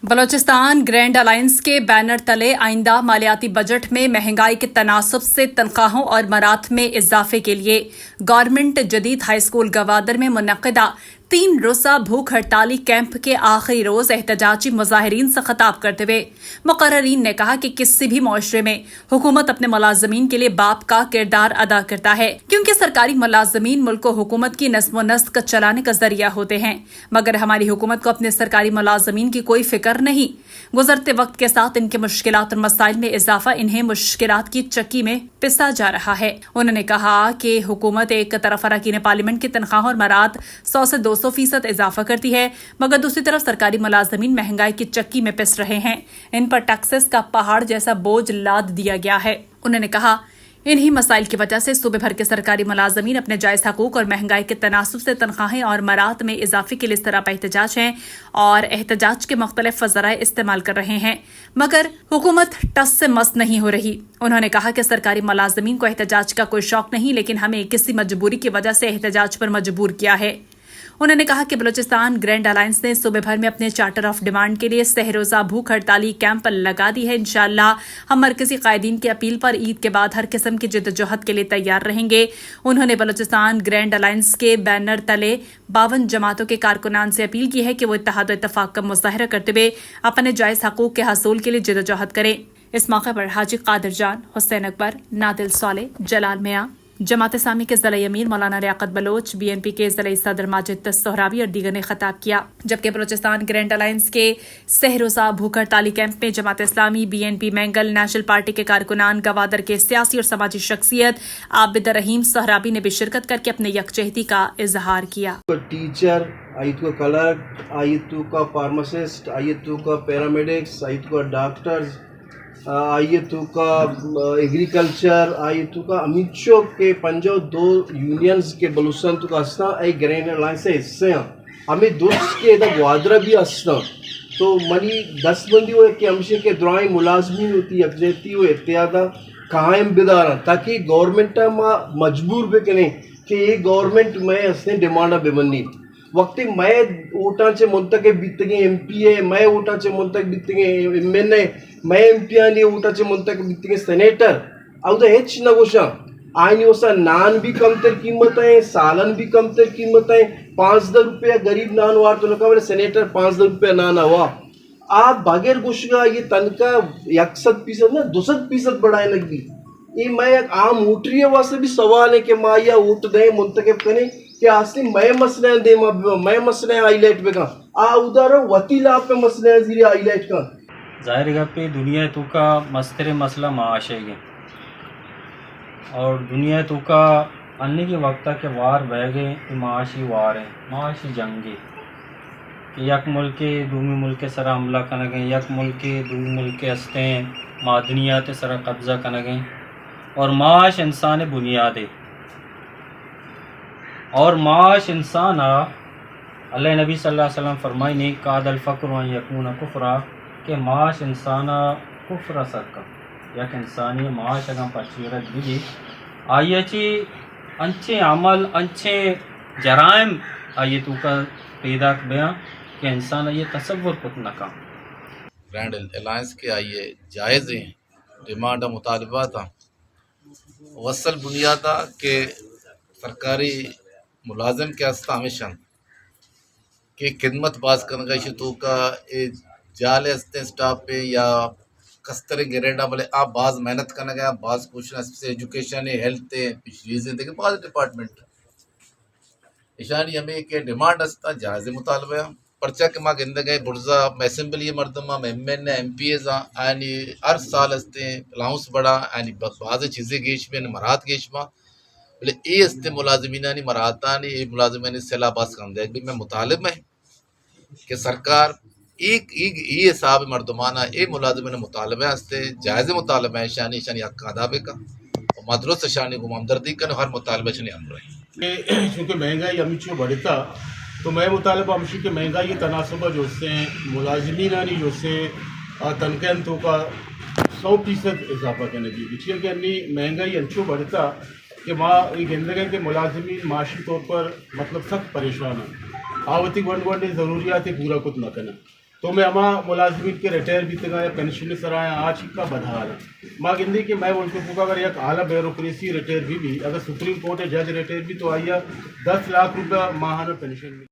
Balochistan grand alliance के banner तले आइंदा मालियाती बजट में महंगाई के तनासब से तनख्वाहों और मरात में इजाफे के लिए गवर्नमेंट जदीद हाई स्कूल गवादर में मुनक्किदा 3 रोज़ा भूख हड़ताली कैंप के आखिरी रोज एहतजाजी मुजाहिरीन से खिताब करते हुए मुकर्रीन ने कहा कि किसी भी मुआशरे में हुकूमत अपने मुलाजमीन के लिए बाप का किरदार अदा करता है, क्योंकि सरकारी मुलाजमीन मुल्क को हुकूमत की नज़्म व नस्क चलाने का जरिया होते हैं, मगर हमारी हुकूमत को अपने सरकारी मुलाजमीन की कोई फिक्र नहीं। गुजरते वक्त के साथ इनके मुश्किलात और मसाइल में इजाफा इन्हें मुश्किलात की चक्की में पिसा जा रहा है। उन्होंने कहा कि हुकूमत एक तरफ अरकान पार्लियामेंट की तनख्वाह और मरात 100 से 200% इजाफा करती है, मगर दूसरी तरफ सरकारी मुलाजमीन महंगाई की चक्की में पिस रहे हैं। इन पर टैक्सेस का पहाड़ जैसा बोझ लाद दिया गया है। उन्होंने कहा इन्हीं मसाइल की वजह से सूबे भर के सरकारी मुलाजमीन अपने जायज़ हकूक और महंगाई के तनासब से तनख्वाहें और मरात में इजाफे के लिए इस तरह पर एहतजाज हैं और एहतजाज के मुख्तलिफ ज़राए इस्तेमाल कर रहे हैं, मगर हुकूमत टस से मस नहीं हो रही। उन्होंने कहा कि सरकारी मुलाजमीन को एहतजाज का कोई शौक नहीं, लेकिन हमें किसी मजबूरी की वजह से एहतजाज पर मजबूर किया है। उन्होंने कहा कि बलोचिस्तान ग्रैंड अलायंस ने सूबे भर में अपने चार्टर ऑफ डिमांड के लिए सहरोजा भूख हड़ताली कैंप लगा दी है। इंशाअल्लाह हम मरकजी कायदीन की अपील पर ईद के बाद हर किस्म की जिद्दोजहद के लिए तैयार रहेंगे। उन्होंने बलोचिस्तान ग्रैंड अलायंस के बैनर तले 52 जमातों के कारकुनान से अपील की है कि वो इत्तेहाद और इत्तफाक का मुजाहरा करते हुए अपने जायज़ हकूक के हसूल के लिए जिद्दोजहद करें। इस मौके पर हाजी कादिर जान, हुसैन अकबर, नादिल साले, जलाल मियां, जमात इस्लामी के ज़िला अमीर मौलाना रियाकत बलोच, BNP के ज़िला सदर माजिद सोहरावी और दीगर ने खिताब किया। जबकि बलोचिस्तान ग्रैंड अलायंस के सहरोजा भूख हड़ताली कैंप में Jamaat Islami, BNP mangle, national party के कारकुनान, गवादर के सियासी और समाजी शख्सियत आबिद रहीम सोहरावी ने भी शिरकत करके अपने यकजहती का इजहार किया। टीचर, आयत को कलर, आयत का फार्मासिस्ट, आयत का पैरामेडिक्स, आयत का डॉक्टर्स, आयतु का एग्रीकल्चर, आयतु का अमिचो के पंजो 2 यूनियंस के बलुसन तो असना आई ग्रैंड अलायंस से हिस्से हैं। हमें दोस्त के इधर ग्वादरा भी असना तो मनी 10 बंदी हुए कि हमसे के द्राई मुलाजमी होती यकजहती हुए इत्यादा कायम बिदारा, ताकि गवर्नमेंट मजबूर भी करें कि ये गवर्नमेंट में असने डिमांड बेबंदी वक्त मैं ऊटाचे मुंतके बितगे MPA, मैं ऊटाचे मुंतक बितगे MNA, मैं MP आणि ऊटाचे मुंतक बितगे सेनेटर अवधा हेच नगोशा आयनी वसा नान भी कम तर कीमत है, सालन भी कम तर कीमत है। 5-10 रुपया गरीब नान वार तो लगा सेनेटर 5-10 रुपया नान हवा आप बगैर गुशगा ये तनका 100% ना 200% बढ़ाए लगी। ये मैं एक आम उठरी वास्ते भी सवाल है कि माया उठ दे मुंतके कने कि असली मैं मसले दे मैं मसले हाईलाइट पे का उदाहरण वतीला पे मसले जीरी हाईलाइट का ज़ाहिर है पे दुनिया तो का मस्तरे मसला माश है और दुनिया तो का अन्य के वक्त के वार बह गए माशी वार है माशी जंगे यक मुल्क के दूसरे मुल्क के सरा हमला करने गए, यक मुल्क के दूसरे मुल्क के हस्ते मादनियात सरा कब्ज़ा करने गए और माश इंसान बुनियाद है और माश इंसान अल्लाह नबी सल्लल्लाहु अलैहि वसल्लम फरमाई ने कादल फ़क्र व यकून कुफ्रा के माश इंसान कुफ्र सका यक इंसानी माश अगर पचीरत भी आयची अच्छे अमल अच्छे जराइम आये तो का पैदा बयां कि इंसान ये तसव्वुर खुद न का ग्रैंड अलायंस के आइए जायज़ हैं डिमांड मुतालबा था वसल बुनियादा के सरकारी मुलाजिम के हस्ता हमेशा के खिदमत बाज करने का का जाले हस्ते स्टाफ पे या कस्तरे गिरेडा बोले आप बाज मेहनत करने गया बाज कुछ से एजुकेशन है हेल्थ है चीज़ें देखे बाज डिपार्टमेंट इशानी हमें के डिमांड हस्ता जायज़ मुतालबा पर्चा के माँ गिंद गए बुर्जा असेंबली मरदमा MNA MPs यानी हर साल हस्ते अलाउंस बढ़ा यानी बाज़ चीज़ें गेश में मरात गेश में बोले ये हस्ते मुलाजिमीना मराता नहीं ये मुलाजिमान सैलाबाज कम दे मैं मुतालिब में कि सरकार एक ये हिसाब मरदमाना ये मुलाजिमान मुतालबे हस्ते जायज़ मुतालबा है शानी शानी हक अदाबे का और मदरस शानी को हमदर्दी का हर मुतालबे शानी हम रहे क्योंकि महंगाई अमिचो बढ़ता तो मैं मुतालबा हमशी के महंगाई तनासबा जो से मुलाजिमीन जो से तनख्वाह तो का 100% इजाफा करने की पिछले के अन्नी महंगाई अंचो बढ़ता कि माँ ये गिंदगी के मुलाजिमीन माशी तौर पर मतलब सख्त परेशान है आवती वन ज़रूरियात पूरा कुछ न करना تو میں اما ملازمین کے ریٹائر بھی تگا یا پینشن سرایا آج کا بدحال ماں گندی کہ میں ملک کو اگر یک اعلیٰ بیوروکریسی ریٹائر بھی اگر سپریم کورٹ جج ریٹائر بھی تو آئیا 10 لاکھ روپیہ ماہانہ پینشن